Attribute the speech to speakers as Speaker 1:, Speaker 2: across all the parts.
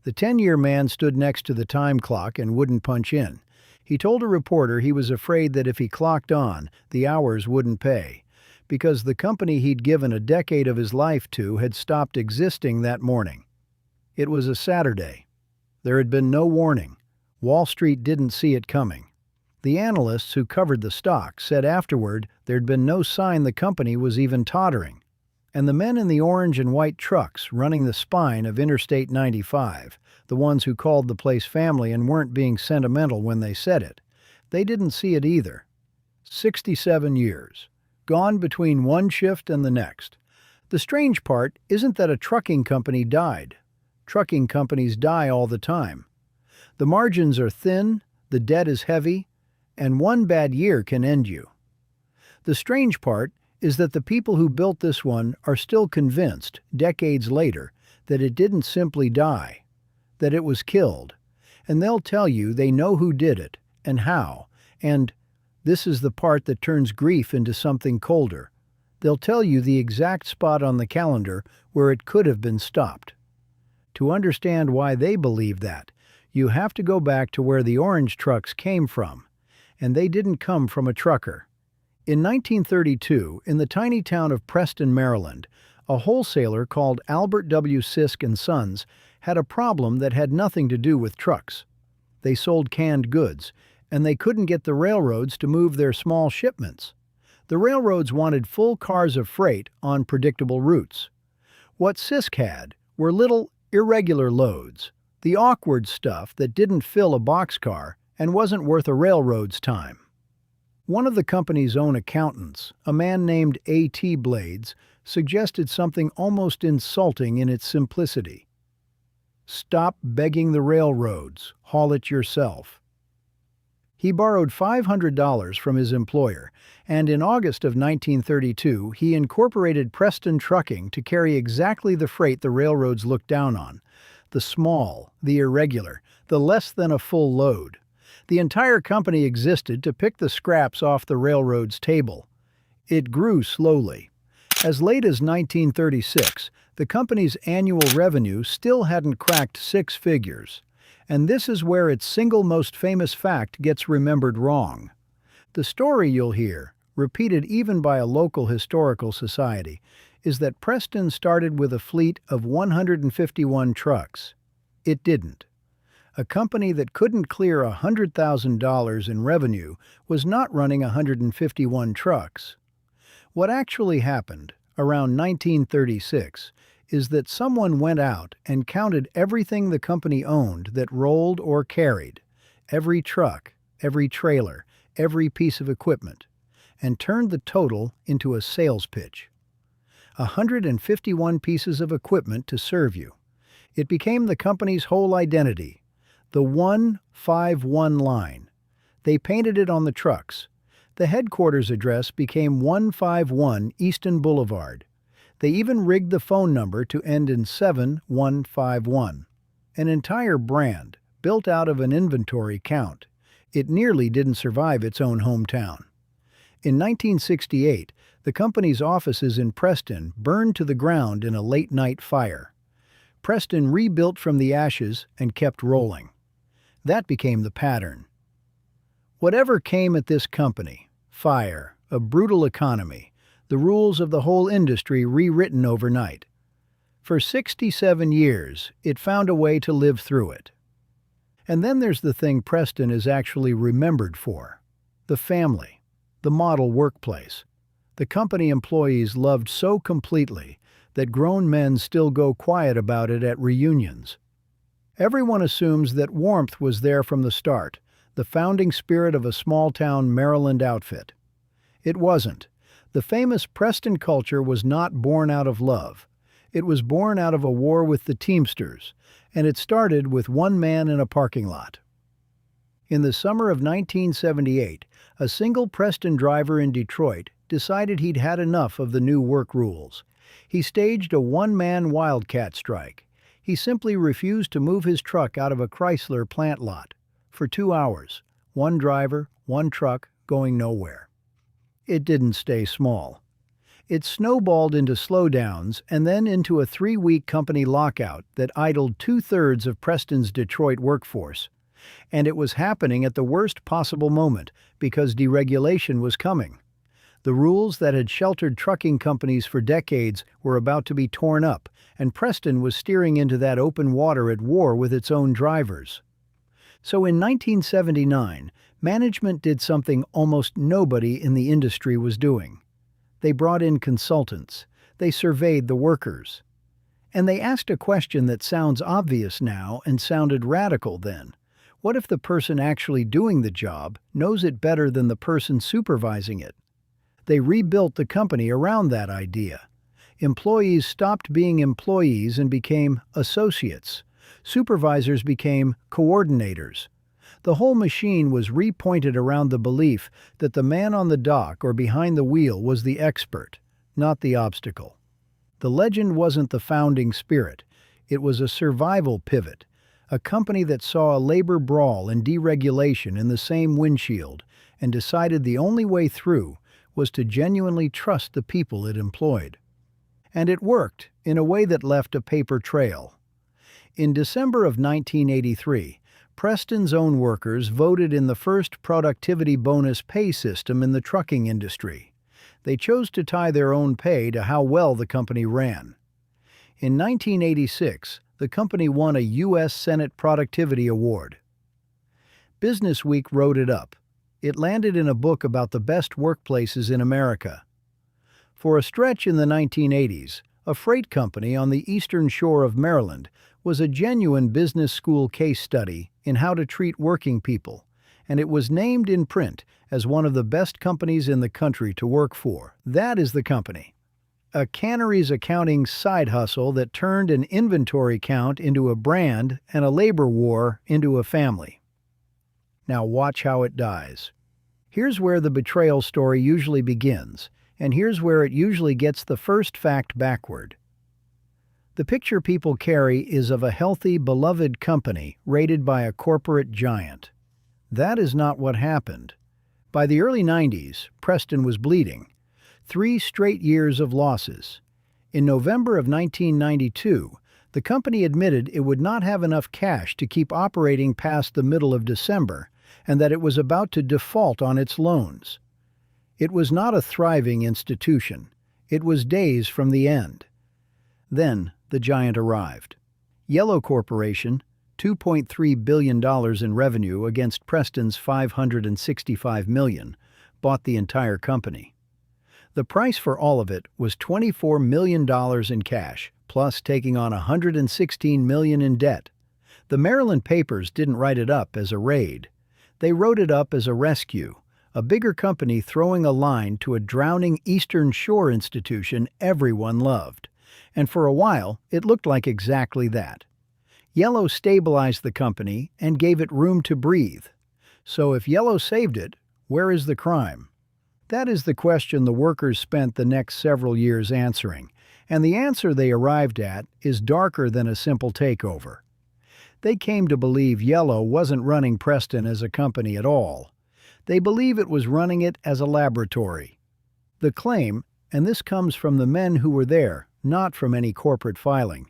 Speaker 1: The 10-year man stood next to the time clock and wouldn't punch in. He told a reporter he was afraid that if he clocked on, the hours wouldn't pay, because the company he'd given a decade of his life to had stopped existing that morning. It was a Saturday. There had been no warning. Wall Street didn't see it coming. The analysts who covered the stock said afterward there'd been no sign the company was even tottering. And the men in the orange and white trucks running the spine of Interstate 95, the ones who called the place family and weren't being sentimental when they said it, they didn't see it either. 67 years, gone between one shift and the next. The strange part isn't that a trucking company died. Trucking companies die all the time. The margins are thin, the debt is heavy, and one bad year can end you. The strange part is that the people who built this one are still convinced, decades later, that it didn't simply die, that it was killed, and they'll tell you they know who did it, and how, and this is the part that turns grief into something colder. They'll tell you the exact spot on the calendar where it could have been stopped. To understand why they believe that, you have to go back to where the orange trucks came from, and they didn't come from a trucker. In 1932, in the tiny town of Preston, Maryland, a wholesaler called Albert W. Sisk and Sons had a problem that had nothing to do with trucks. They sold canned goods, and they couldn't get the railroads to move their small shipments. The railroads wanted full cars of freight on predictable routes. What Sisk had were little, irregular loads, the awkward stuff that didn't fill a boxcar and wasn't worth a railroad's time. One of the company's own accountants, a man named A.T. Blades, suggested something almost insulting in its simplicity. Stop begging the railroads, haul it yourself. He borrowed $500 from his employer, and in August of 1932 he incorporated Preston Trucking to carry exactly the freight the railroads looked down on. The small, the irregular, the less than a full load. The entire company existed to pick the scraps off the railroad's table. It grew slowly. As late as 1936, the company's annual revenue still hadn't cracked 6 figures. And this is where its single most famous fact gets remembered wrong. The story you'll hear, repeated even by a local historical society, is that Preston started with a fleet of 151 trucks. It didn't. A company that couldn't clear $100,000 in revenue was not running 151 trucks. What actually happened, around 1936, is that someone went out and counted everything the company owned that rolled or carried, every truck, every trailer, every piece of equipment, and turned the total into a sales pitch. 151 pieces of equipment to serve you. It became the company's whole identity. The 151 line. They painted it on the trucks. The headquarters address became 151 Easton Boulevard. They even rigged the phone number to end in 7151. An entire brand, built out of an inventory count. It nearly didn't survive its own hometown. In 1968, the company's offices in Preston burned to the ground in a late-night fire. Preston rebuilt from the ashes and kept rolling. That became the pattern. Whatever came at this company, fire, a brutal economy, the rules of the whole industry rewritten overnight. For 67 years, it found a way to live through it. And then there's the thing Preston is actually remembered for. The family, the model workplace. The company employees loved so completely that grown men still go quiet about it at reunions. Everyone assumes that warmth was there from the start, the founding spirit of a small-town Maryland outfit. It wasn't. The famous Preston culture was not born out of love. It was born out of a war with the Teamsters, and it started with one man in a parking lot. In the summer of 1978, a single Preston driver in Detroit decided he'd had enough of the new work rules. He staged a one-man wildcat strike. He simply refused to move his truck out of a Chrysler plant lot. For 2 hours, one driver, one truck, going nowhere. It didn't stay small. It snowballed into slowdowns and then into a 3-week company lockout that idled 2/3 of Preston's Detroit workforce. And it was happening at the worst possible moment because deregulation was coming. The rules that had sheltered trucking companies for decades were about to be torn up, and Preston was steering into that open water at war with its own drivers. So in 1979, management did something almost nobody in the industry was doing. They brought in consultants. They surveyed the workers. And they asked a question that sounds obvious now and sounded radical then. What if the person actually doing the job knows it better than the person supervising it? They rebuilt the company around that idea. Employees stopped being employees and became associates. Supervisors became coordinators. The whole machine was repointed around the belief that the man on the dock or behind the wheel was the expert, not the obstacle. The legend wasn't the founding spirit. It was a survival pivot, a company that saw a labor brawl and deregulation in the same windshield and decided the only way through was to genuinely trust the people it employed. And it worked in a way that left a paper trail. In December of 1983, Preston's own workers voted in the first productivity bonus pay system in the trucking industry. They chose to tie their own pay to how well the company ran. In 1986, the company won a U.S. Senate Productivity Award. Businessweek wrote it up. It landed in a book about the best workplaces in America. For a stretch in the 1980s, a freight company on the eastern shore of Maryland was a genuine business school case study in how to treat working people, and it was named in print as one of the best companies in the country to work for. That is the company. A canneries accounting side hustle that turned an inventory count into a brand and a labor war into a family. Now watch how it dies. Here's where the betrayal story usually begins, and here's where it usually gets the first fact backward. The picture people carry is of a healthy, beloved company raided by a corporate giant. That is not what happened. By the early 90s, Preston was bleeding. 3 straight years of losses. In November of 1992, the company admitted it would not have enough cash to keep operating past the middle of December, and that it was about to default on its loans. It was not a thriving institution. It was days from the end. Then the giant arrived. Yellow Corporation, $2.3 billion in revenue against Preston's $565 million, bought the entire company. The price for all of it was $24 million in cash, plus taking on $116 million in debt. The Maryland papers didn't write it up as a raid. They wrote it up as a rescue, a bigger company throwing a line to a drowning Eastern Shore institution everyone loved. And for a while, it looked like exactly that. Yellow stabilized the company and gave it room to breathe. So if Yellow saved it, where is the crime? That is the question the workers spent the next several years answering, and the answer they arrived at is darker than a simple takeover. They came to believe Yellow wasn't running Preston as a company at all. They believe it was running it as a laboratory. The claim, and this comes from the men who were there, not from any corporate filing,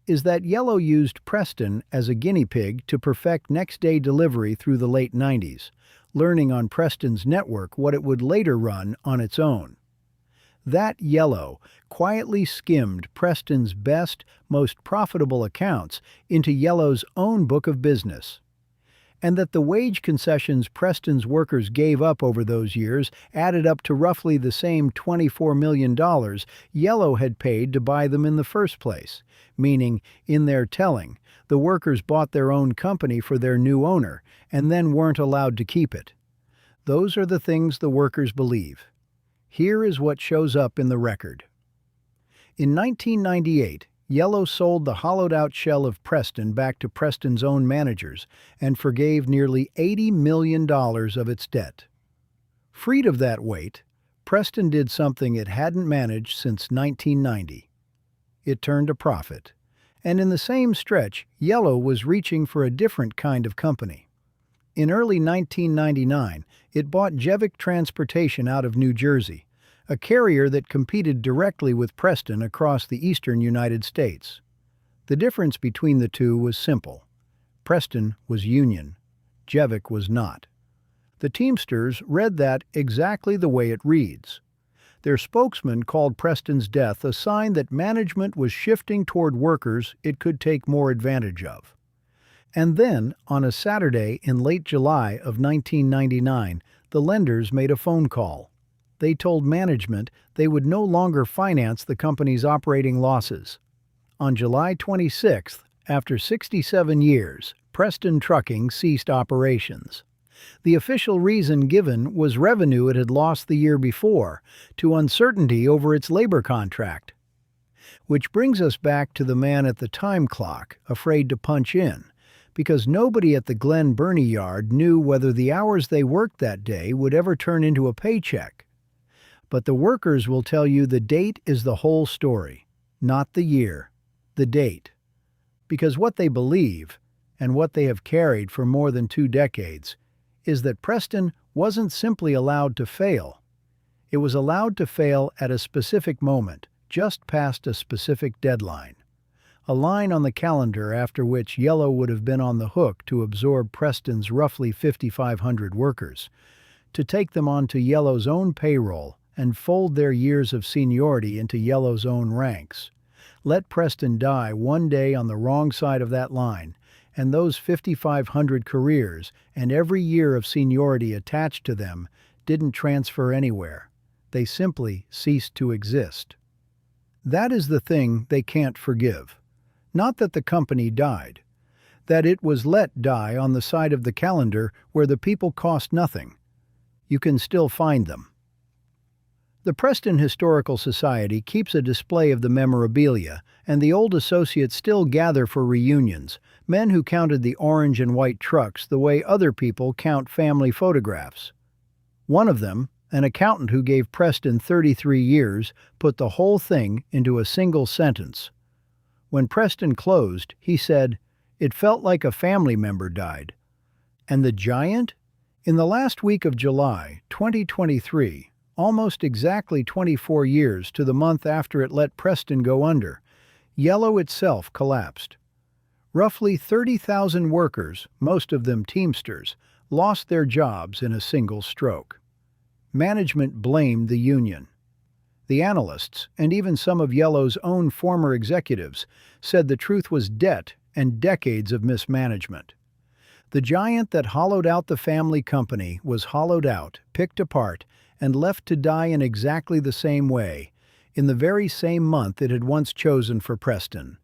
Speaker 1: is that Yellow used Preston as a guinea pig to perfect next-day delivery through the late 90s, learning on Preston's network what it would later run on its own. That Yellow quietly skimmed Preston's best, most profitable accounts into Yellow's own book of business. And that the wage concessions Preston's workers gave up over those years added up to roughly the same $24 million Yellow had paid to buy them in the first place, meaning, in their telling, the workers bought their own company for their new owner and then weren't allowed to keep it. Those are the things the workers believe. Here is what shows up in the record. In 1998, Yellow sold the hollowed-out shell of Preston back to Preston's own managers and forgave nearly $80 million of its debt. Freed of that weight, Preston did something it hadn't managed since 1990. It turned a profit. And in the same stretch, Yellow was reaching for a different kind of company. In early 1999, it bought Jevic Transportation out of New Jersey, a carrier that competed directly with Preston across the eastern United States. The difference between the two was simple. Preston was union. Jevick was not. The Teamsters read that exactly the way it reads. Their spokesman called Preston's death a sign that management was shifting toward workers it could take more advantage of. And then, on a Saturday in late July of 1999, the lenders made a phone call. They told management they would no longer finance the company's operating losses. On July 26th, after 67 years, Preston Trucking ceased operations. The official reason given was revenue it had lost the year before to uncertainty over its labor contract. Which brings us back to the man at the time clock, afraid to punch in, because nobody at the Glen Burnie yard knew whether the hours they worked that day would ever turn into a paycheck. But the workers will tell you the date is the whole story, not the year, the date. Because what they believe, and what they have carried for more than 2 decades, is that Preston wasn't simply allowed to fail. It was allowed to fail at a specific moment, just past a specific deadline. A line on the calendar after which Yellow would have been on the hook to absorb Preston's roughly 5,500 workers, to take them onto Yellow's own payroll and fold their years of seniority into Yellow's own ranks. Let Preston die one day on the wrong side of that line, and those 5,500 careers and every year of seniority attached to them didn't transfer anywhere. They simply ceased to exist. That is the thing they can't forgive. Not that the company died. That it was let die on the side of the calendar where the people cost nothing. You can still find them. The Preston Historical Society keeps a display of the memorabilia, and the old associates still gather for reunions, men who counted the orange and white trucks the way other people count family photographs. One of them, an accountant who gave Preston 33 years, put the whole thing into a single sentence. When Preston closed, he said, "It felt like a family member died." And the giant? In the last week of July, 2023, almost exactly 24 years to the month after it let Preston go under, Yellow itself collapsed. Roughly 30,000 workers, most of them Teamsters, lost their jobs in a single stroke. Management blamed the union. The analysts, and even some of Yellow's own former executives, said the truth was debt and decades of mismanagement. The giant that hollowed out the family company was hollowed out, picked apart, and left to die in exactly the same way, in the very same month it had once chosen for Preston.